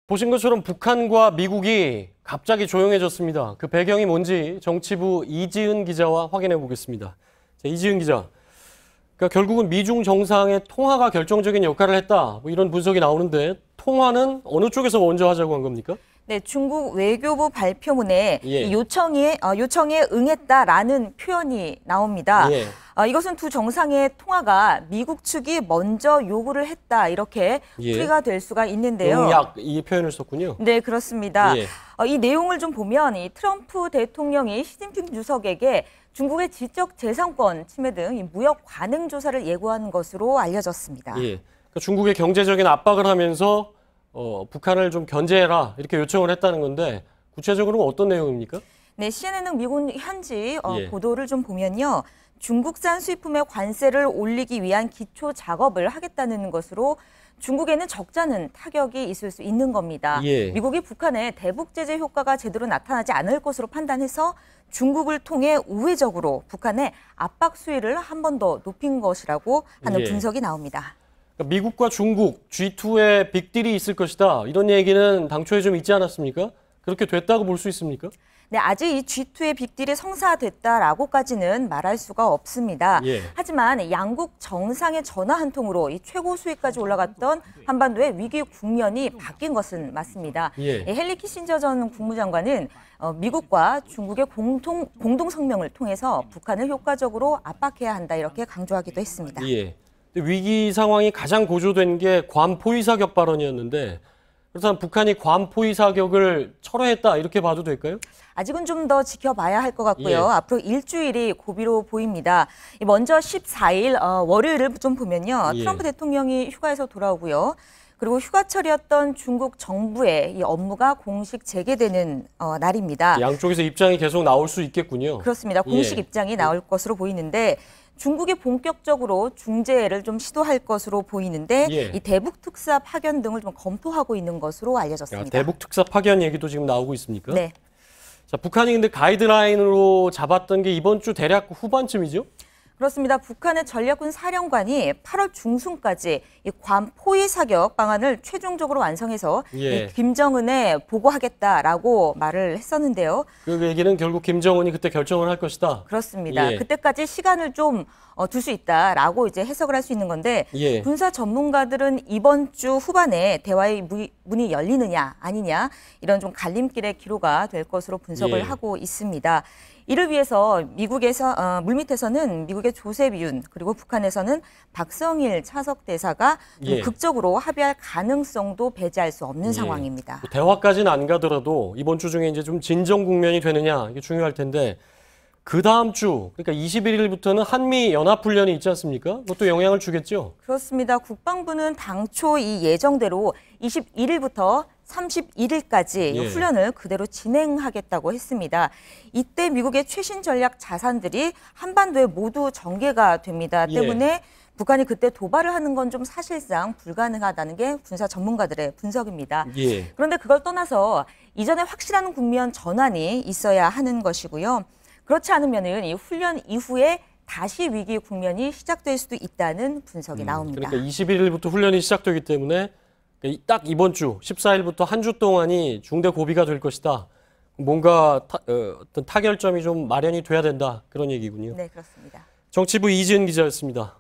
보신 것처럼 북한과 미국이 갑자기 조용해졌습니다. 그 배경이 뭔지 정치부 이지은 기자와 확인해 보겠습니다. 자, 이지은 기자. 그러니까 결국은 미중 정상의 통화가 결정적인 역할을 했다. 뭐 이런 분석이 나오는데 통화는 어느 쪽에서 먼저 하자고 한 겁니까? 네, 중국 외교부 발표문에 예. 요청에 응했다라는 표현이 나옵니다. 예. 이것은 두 정상의 통화가 미국 측이 먼저 요구를 했다 이렇게 예. 풀이가 될 수가 있는데요. 용약 이 표현을 썼군요. 네, 그렇습니다. 예. 이 내용을 좀 보면 이 트럼프 대통령이 시진핑 주석에게 중국의 지적 재산권 침해 등 이 무역 관행 조사를 예고한 것으로 알려졌습니다. 예. 그러니까 중국의 경제적인 압박을 하면서 북한을 좀 견제해라 이렇게 요청을 했다는 건데 구체적으로 어떤 내용입니까? 네, CNN은 미국 현지 예. 보도를 좀 보면요. 중국산 수입품의 관세를 올리기 위한 기초 작업을 하겠다는 것으로 중국에는 적잖은 타격이 있을 수 있는 겁니다. 예. 미국이 북한의 대북 제재 효과가 제대로 나타나지 않을 것으로 판단해서 중국을 통해 우회적으로 북한의 압박 수위를 한 번 더 높인 것이라고 하는 예. 분석이 나옵니다. 그러니까 미국과 중국, G2의 빅딜이 있을 것이다. 이런 얘기는 당초에 좀 있지 않았습니까? 그렇게 됐다고 볼 수 있습니까? 네, 아직 이 G2의 빅딜이 성사됐다라고까지는 말할 수가 없습니다. 예. 하지만 양국 정상의 전화 한 통으로 이 최고 수위까지 올라갔던 한반도의 위기 국면이 바뀐 것은 맞습니다. 예. 헨리 키신저 전 국무장관은 미국과 중국의 공동 성명을 통해서 북한을 효과적으로 압박해야 한다 이렇게 강조하기도 했습니다. 예. 위기 상황이 가장 고조된 게 괌 포위 사격 발언이었는데 그렇다면 북한이 괌 포위 사격을 철회했다 이렇게 봐도 될까요? 아직은 좀 더 지켜봐야 할 것 같고요. 예. 앞으로 일주일이 고비로 보입니다. 먼저 14일 월요일을 좀 보면요. 예. 트럼프 대통령이 휴가에서 돌아오고요. 그리고 휴가철이었던 중국 정부의 이 업무가 공식 재개되는 날입니다. 양쪽에서 입장이 계속 나올 수 있겠군요. 그렇습니다. 공식 예. 입장이 나올 것으로 보이는데 중국이 본격적으로 중재를 좀 시도할 것으로 보이는데 예. 이 대북 특사 파견 등을 좀 검토하고 있는 것으로 야, 알려졌습니다. 대북 특사 파견 얘기도 지금 나오고 있습니까? 네. 자, 북한이 근데 가이드라인으로 잡았던 게 이번 주 대략 후반쯤이죠? 그렇습니다. 북한의 전략군 사령관이 8월 중순까지 이 괌 포위 사격 방안을 최종적으로 완성해서 예. 이 김정은에 보고하겠다라고 말을 했었는데요. 그 얘기는 결국 김정은이 그때 결정을 할 것이다. 그렇습니다. 예. 그때까지 시간을 좀 둘 수 있다라고 이제 해석을 할 수 있는 건데 예. 군사 전문가들은 이번 주 후반에 대화의 문이 열리느냐 아니냐 이런 좀 갈림길의 기로가 될 것으로 분석을 예. 하고 있습니다. 이를 위해서 미국에서 물밑에서는 미국의 조셉 윤 그리고 북한에서는 박성일 차석 대사가 좀 예. 극적으로 합의할 가능성도 배제할 수 없는 예. 상황입니다. 뭐 대화까지는 안 가더라도 이번 주 중에 이제 좀 진정 국면이 되느냐 이게 중요할 텐데 그 다음 주 그러니까 21일부터는 한미 연합훈련이 있지 않습니까? 그것도 영향을 주겠죠? 그렇습니다. 국방부는 당초 이 예정대로 21일부터 31일까지 예. 훈련을 그대로 진행하겠다고 했습니다. 이때 미국의 최신 전략 자산들이 한반도에 모두 전개가 됩니다. 예. 때문에 북한이 그때 도발을 하는 건 좀 사실상 불가능하다는 게 군사 전문가들의 분석입니다. 예. 그런데 그걸 떠나서 이전에 확실한 국면 전환이 있어야 하는 것이고요. 그렇지 않으면은 이 훈련 이후에 다시 위기 국면이 시작될 수도 있다는 분석이 나옵니다. 그러니까 21일부터 훈련이 시작되기 때문에 딱 이번 주 14일부터 한 주 동안이 중대 고비가 될 것이다. 뭔가 어떤 타결점이 좀 마련이 돼야 된다. 그런 얘기군요. 네, 그렇습니다. 정치부 이지은 기자였습니다.